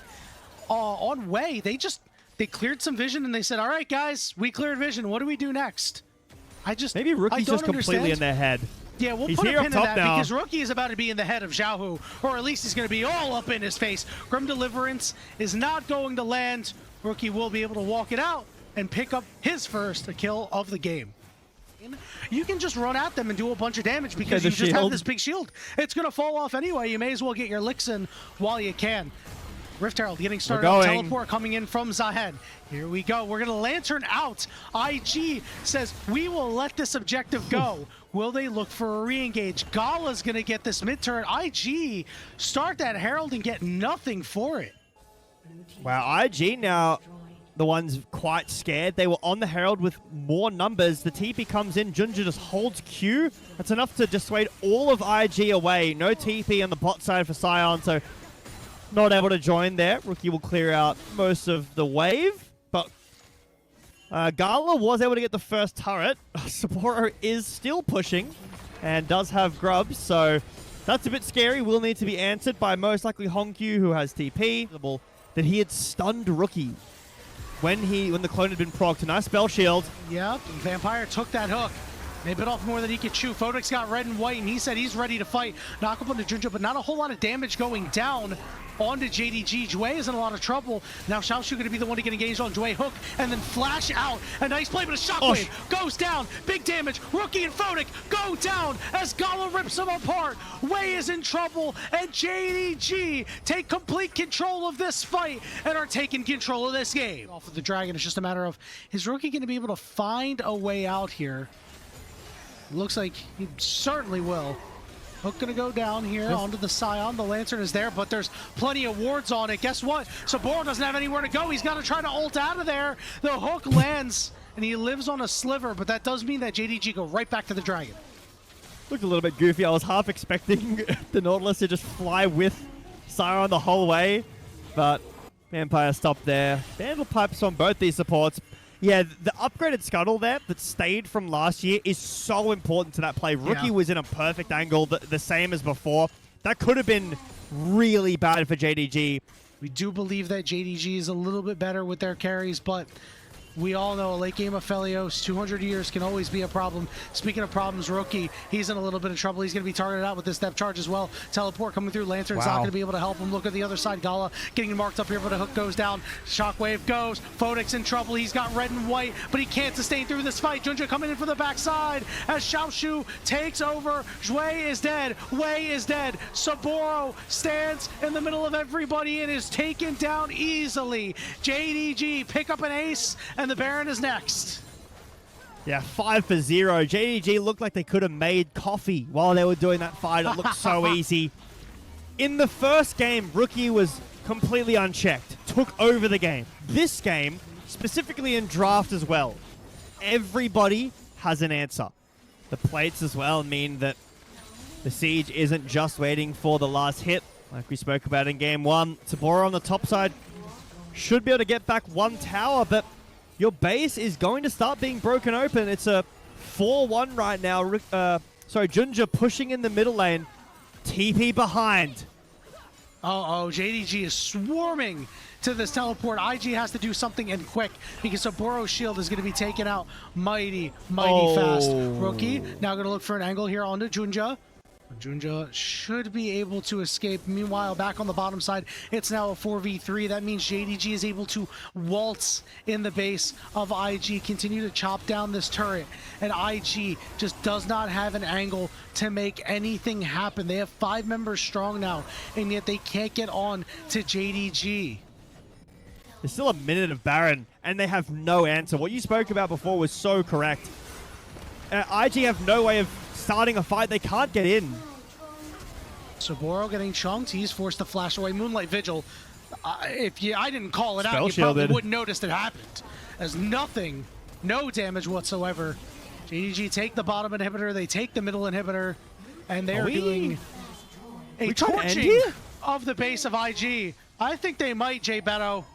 on Wei? They cleared some vision and they said, all right, guys, we cleared vision. What do we do next? Maybe Rookie's just completely in their head. Yeah, we'll put a pin in that because Rookie is about to be in the head of Xiaohu, or at least he's going to be all up in his face. Grim Deliverance is not going to land. Rookie will be able to walk it out and pick up his first kill of the game. You can just run at them and do a bunch of damage because you just have this big shield. It's going to fall off anyway. You may as well get your licks in while you can. Rift Herald getting started on teleport coming in from Zehen. Here we go. We're going to lantern out. IG says, we will let this objective go. Will they look for a re-engage? Gala's going to get this mid-turn. IG start that Herald and get nothing for it. Wow, IG now, the ones quite scared. They were on the Herald with more numbers. The TP comes in. Junja just holds Q. That's enough to dissuade all of IG away. No TP on the bot side for Sion, so not able to join there. Rookie will clear out most of the wave, but Gala was able to get the first turret. Sapporo is still pushing and does have grubs, so that's a bit scary. Will need to be answered by most likely Hongq, who has TP. That he had stunned Rookie when the clone had been procced. A nice spell shield. Yep, Vampire took that hook. They bit off more than he could chew. Photic's got red and white, and he said he's ready to fight. Knock up on the Junja, but not a whole lot of damage going down. onto JDG. Jue is in a lot of trouble. Now Xiaoshu going to be the one to get engaged on Jue. Hook and then flash out. A nice play, but a shockwave goes down. Big damage. Rookie and Photic go down as Gala rips him apart. Wei is in trouble, and JDG take complete control of this fight and are taking control of this game. Off of the Dragon, it's just a matter of, is Rookie going to be able to find a way out here? Looks like he certainly will. Hook gonna go down here onto the Scion. The Lantern is there, but there's plenty of wards on it. Guess what? Saboro doesn't have anywhere to go. He's got to try to ult out of there. The hook lands, and he lives on a sliver, but that does mean that JDG go right back to the Dragon. Looked a little bit goofy. I was half expecting the Nautilus to just fly with Scion the whole way, but Vampire stopped there. Vandal pipes on both these supports. Yeah, the upgraded scuttle there that stayed from last year is so important to that play. Rookie was in a perfect angle, the same as before. That could have been really bad for JDG. We do believe that JDG is a little bit better with their carries, but we all know a late game of Felios, 200 years can always be a problem. Speaking of problems, Rookie, he's in a little bit of trouble. He's going to be targeted out with this depth charge as well. Teleport coming through. Lantern's not going to be able to help him. Look at the other side. Gala getting marked up here, but a hook goes down. Shockwave goes. Photic's in trouble. He's got red and white, but he can't sustain through this fight. Junja coming in for the backside as Xiaoshu takes over. Jue is dead. Wei is dead. Saboro stands in the middle of everybody and is taken down easily. JDG pick up an ace, and the Baron is next. Yeah, 5 for 0. JDG looked like they could have made coffee while they were doing that fight. It looked so easy. In the first game, Rookie was completely unchecked, took over the game. This game, specifically in draft as well, everybody has an answer. The plates as well mean that the Siege isn't just waiting for the last hit, like we spoke about in game 1. Saboro on the top side should be able to get back one tower, but your base is going to start being broken open. It's a 4-1 right now. Junja pushing in the middle lane. TP behind. JDG is swarming to this teleport. IG has to do something and quick because Saboro's shield is going to be taken out mighty fast. Rookie now going to look for an angle here onto Junja. Junja should be able to escape. Meanwhile, back on the bottom side, it's now a 4v3. That means JDG is able to waltz in the base of IG, continue to chop down this turret, and IG just does not have an angle to make anything happen. They have 5 members strong now, and yet they can't get on to JDG. There's still a minute of Baron, and they have no answer. What you spoke about before was so correct. IG have no way of starting a fight. They can't get in. Saboro getting chunked. He's forced to flash away. Moonlight Vigil. I didn't call it out, you shielded. probably wouldn't notice it happened. As nothing, no damage whatsoever. JDG take the bottom inhibitor. They take the middle inhibitor, and they're doing a torching of the base of IG. I think they might, Jay Beto.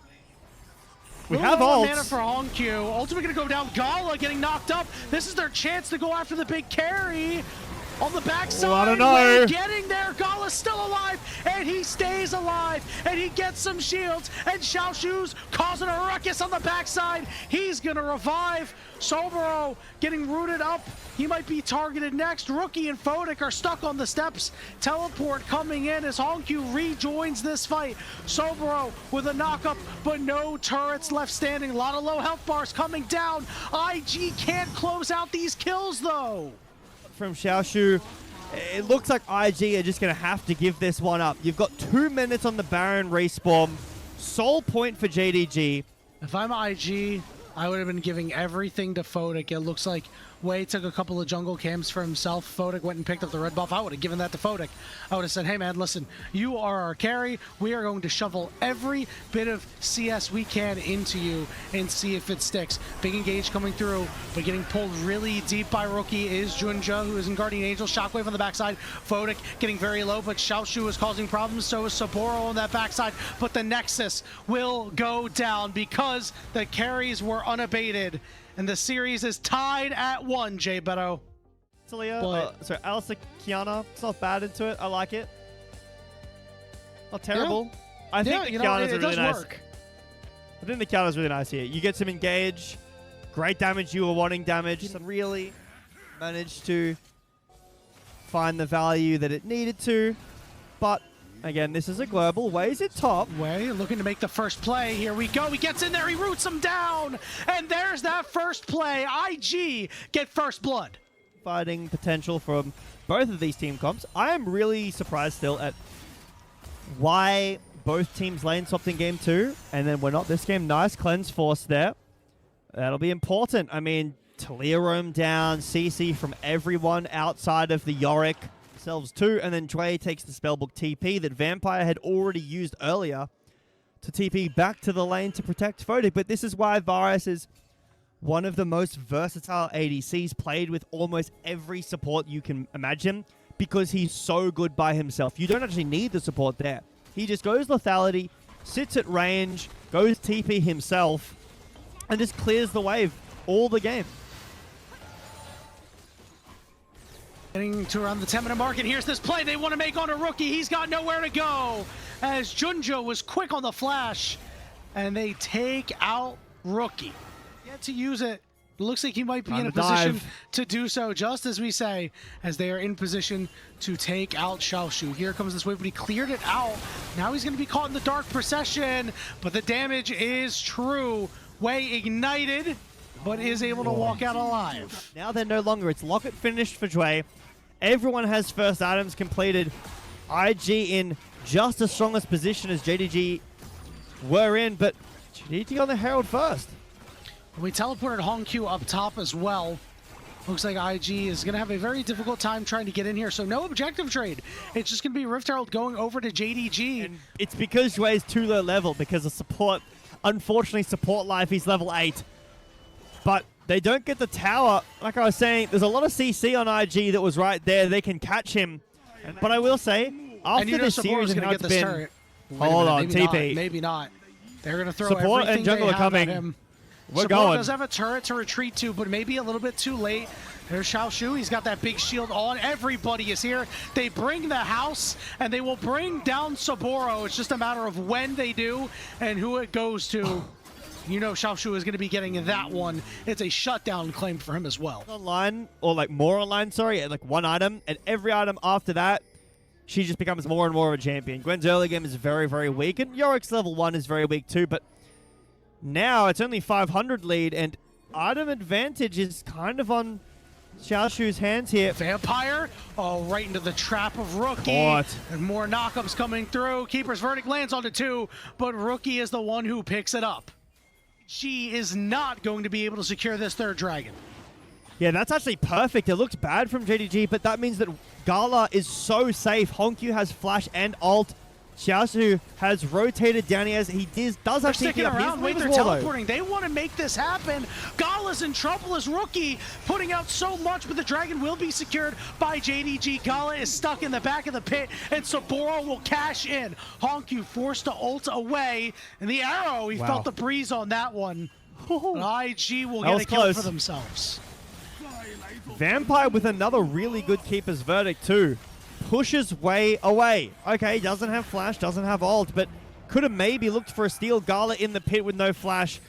We have ults. Mana for Hongq. Ultimate gonna go down. Gala getting knocked up. This is their chance to go after the big carry. On the backside, I don't know. Getting there. Gala's still alive, and he stays alive, and he gets some shields, and Xiaoshu's causing a ruckus on the backside. He's gonna revive. Saboro getting rooted up. He might be targeted next. Rookie and Photic are stuck on the steps. Teleport coming in as Hongq rejoins this fight. Saboro with a knockup, but no turrets left standing. A lot of low health bars coming down. IG can't close out these kills, though. From Xiaoshu, it looks like IG are just going to have to give this one up. You've got 2 minutes on the Baron respawn. Sole point for JDG. If I'm IG, I would have been giving everything to Photic. It looks like Wei took a couple of jungle camps for himself. Photic went and picked up the red buff. I would have given that to Photic. I would have said, hey man, listen, you are our carry. We are going to shovel every bit of CS we can into you and see if it sticks. Big engage coming through, but getting pulled really deep by Rookie is Junja, who is in Guardian Angel. Shockwave on the backside. Photic getting very low, but Xiaoshu is causing problems. So is Saboro on that backside. But the Nexus will go down because the carries were unabated. And the series is tied at 1, Jay Beto. Sorry, Alistair Kiana. It's not bad into it. I like it. Not terrible. Yeah. I think the Kiana's really nice. Work. I think the Kiana's really nice here. You get some engage. Great damage. You were wanting damage. Didn't really manage to find the value that it needed to. But Again, this is a global. Wei's at top. Wei looking to make the first play. Here we go. He gets in there. He roots him down. And there's that first play. IG get first blood. Fighting potential from both of these team comps. I am really surprised still at why both teams lane swapped in game 2 and then we're not this game. Nice cleanse force there. That'll be important. I mean, Talia roam down, CC from everyone outside of the Yorick. Themselves too, and then Dre takes the spellbook TP that Vampire had already used earlier to TP back to the lane to protect Photic. But this is why Varus is one of the most versatile ADCs, played with almost every support you can imagine, because he's so good by himself. You don't actually need the support there. He just goes lethality, sits at range, goes TP himself, and just clears the wave all the game. Getting to around the 10-minute mark, and here's this play they want to make on a rookie. He's got nowhere to go, as Junjo was quick on the flash, and they take out rookie. Yet to use it. Looks like he might be in a position to do so, just as we say, as they are in position to take out Xiaoshu. Here comes this wave, but he cleared it out. Now he's going to be caught in the dark procession, but the damage is true. Wei ignited, but is able to walk out alive. Now they're no longer. It's locket finished for Dre. Everyone has first items completed. IG in just as strong a position as JDG were in, but JDG on the Herald first. We teleported Hongq up top as well. Looks like IG is going to have a very difficult time trying to get in here, so no objective trade. It's just going to be Rift Herald going over to JDG. And it's because Dre is too low level, because of support. Unfortunately, support life, he's level 8. But they don't get the tower. Like I was saying, there's a lot of CC on IG that was right there. They can catch him. But I will say, after this series and how it's been... Hold on, TP. Maybe not. They're going to throw support everything and jungle they are have coming. at him. We're Support going. does have a turret to retreat to, but maybe a little bit too late. There's Xiaoshu. He's got that big shield on. Everybody is here. They bring the house, and they will bring down Saburo. It's just a matter of when they do and who it goes to. You know Xiaoshu is going to be getting that one. It's a shutdown claim for him as well. Online, or like more online, sorry, like one item, and every item after that, she just becomes more and more of a champion. Gwen's early game is very, very weak, and Yorick's level 1 is very weak too, but now it's only 500 lead, and item advantage is kind of on Xiaoshu's hands here. Vampire, oh, right into the trap of Rookie. Caught. And more knockups coming through. Keeper's Verdict lands onto 2, but Rookie is the one who picks it up. She is not going to be able to secure this third dragon. Yeah, that's actually perfect. It looks bad from JDG, but that means that Gala is so safe. Hongq has flash and ult. Xiaoshu has rotated down. He does have sticking TP around. up. Wait, they're teleporting. They want to make this happen. Gala's in trouble as Rookie, putting out so much, but the dragon will be secured by JDG. Gala is stuck in the back of the pit, and Saburo will cash in. Hongq forced to ult away, and the arrow, he felt the breeze on that one. But IG will get a kill for themselves. Vampire with another really good Keeper's Verdict too. Pushes way away. Okay, doesn't have flash, doesn't have ult, but could have maybe looked for a steal. Gala in the pit with no flash.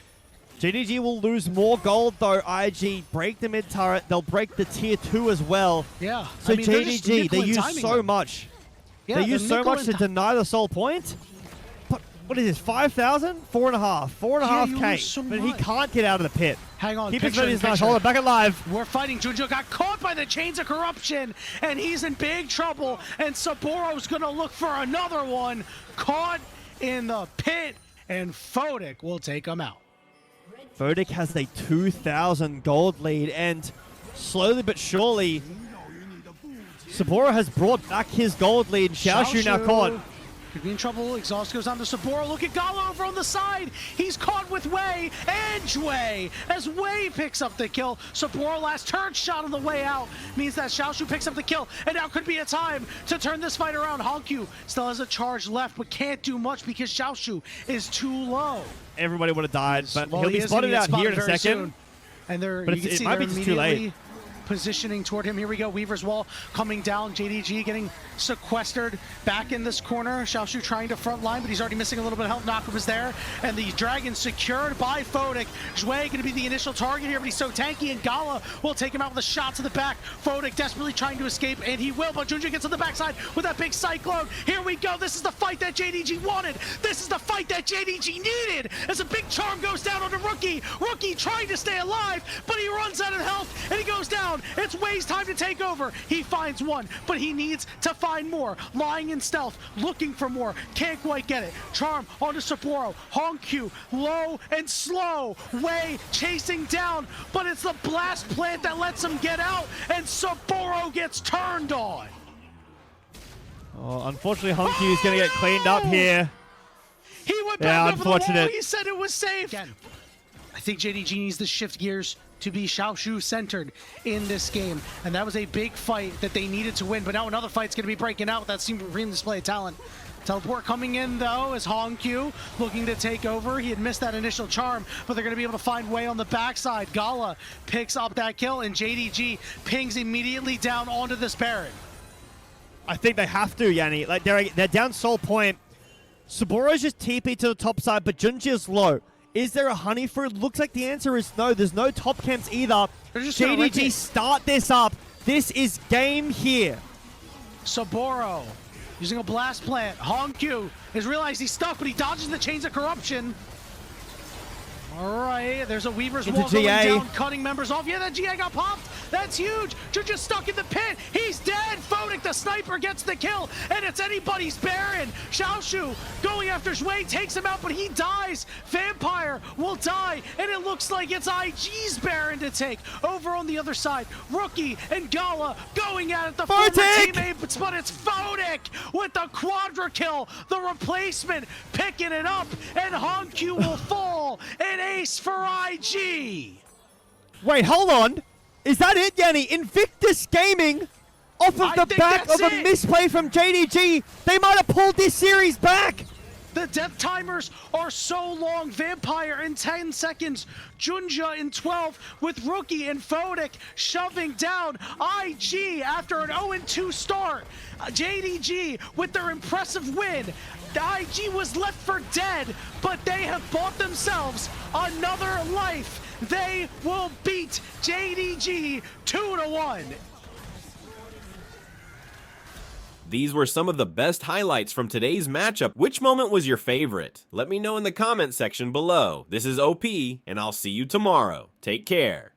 JDG will lose more gold though. IG break the mid turret. They'll break the tier 2 as well. Yeah. So I mean, JDG, they use so much. Yeah, they use so much to deny the soul point. But what is this, 5,000? 4.5. 4.5k. So but he can't get out of the pit. Hang on, Keep his ready, hold it back alive. We're fighting. Junjo got caught by the chains of corruption, and he's in big trouble. And Saburo's gonna look for another one. Caught in the pit, and Photic will take him out. Photic has a 2,000 gold lead, and slowly but surely, Saburo has brought back his gold lead. Xiaoshu now caught. Could be in trouble. Exhaust goes on to Saburo. Look at Gala over on the side. He's caught with Wei. Edge Wei as Wei picks up the kill. Saburo last turn shot on the way out means that Xiaoshu picks up the kill. And now could be a time to turn this fight around. Hongq still has a charge left, but can't do much because Xiaoshu is too low. Everybody would have died, but he'll be spotted out here in a second. And but it might be just too late. positioning toward him. Here we go. Weaver's Wall coming down. JDG getting sequestered back in this corner. Xiaoshu trying to front line, but he's already missing a little bit of health. Knockup is there. And the Dragon secured by Fodic. Zhui going to be the initial target here, but he's so tanky, and Gala will take him out with a shot to the back. Fodic desperately trying to escape, and he will, but Junja gets on the backside with that big cyclone. Here we go. This is the fight that JDG wanted. This is the fight that JDG needed. As a big charm goes down on the Rookie. Rookie trying to stay alive, but he runs out of health, and he goes down. It's Wei's time to take over. He finds one, but he needs to find more. Lying in stealth, looking for more. Can't quite get it. Charm onto Sapporo. Hongq, low and slow. Wei chasing down, but it's the blast plant that lets him get out, and Sapporo gets turned on. Oh, unfortunately, Hongq is going to get cleaned up here. He went back over the wall. He said it was safe. Again. I think JDG needs to shift gears to be Xiaoshu centered in this game, and that was a big fight that they needed to win. But now another fight's going to be breaking out with that supreme display of talent. Teleport coming in though is Hongq looking to take over. He had missed that initial charm, but they're going to be able to find Wei on the backside. Gala picks up that kill, and JDG pings immediately down onto this Baron. I think they have to, Yanni. Like they're down Soul Point. Saboro's just TP to the top side, but Junji's low. Is there a honey fruit? Looks like the answer is no. There's no top camps either. JDG start this up. This is game here. Saboro using a blast plant. Hongq has realized he's stuck, but he dodges the chains of corruption. All right, there's a Weaver's Wall going down, cutting members off. Yeah, that GA got popped. That's huge. Junja stuck in the pit. He's dead. Fodic, the sniper, gets the kill, and it's anybody's Baron. Xiaoshu going after Zhui, takes him out, but he dies. Vampire will die, and it looks like it's IG's Baron to take. Over on the other side, Rookie and Gala going at it. The former teammate, but it's Fodic with the quadra kill. The replacement picking it up, and Hongq will fall. An ace for IG. Wait, hold on. Is that it, Yanni? Invictus Gaming, off of the back of a misplay from JDG, they might have pulled this series back. The death timers are so long. Vampire in 10 seconds. Junja in 12 with Rookie and Fodic shoving down IG after an 0-2 start. JDG with their impressive win. IG was left for dead, but they have bought themselves another life. They will beat JDG 2-1. These were some of the best highlights from today's matchup. Which moment was your favorite? Let me know in the comment section below. This is OP, and I'll see you tomorrow. Take care.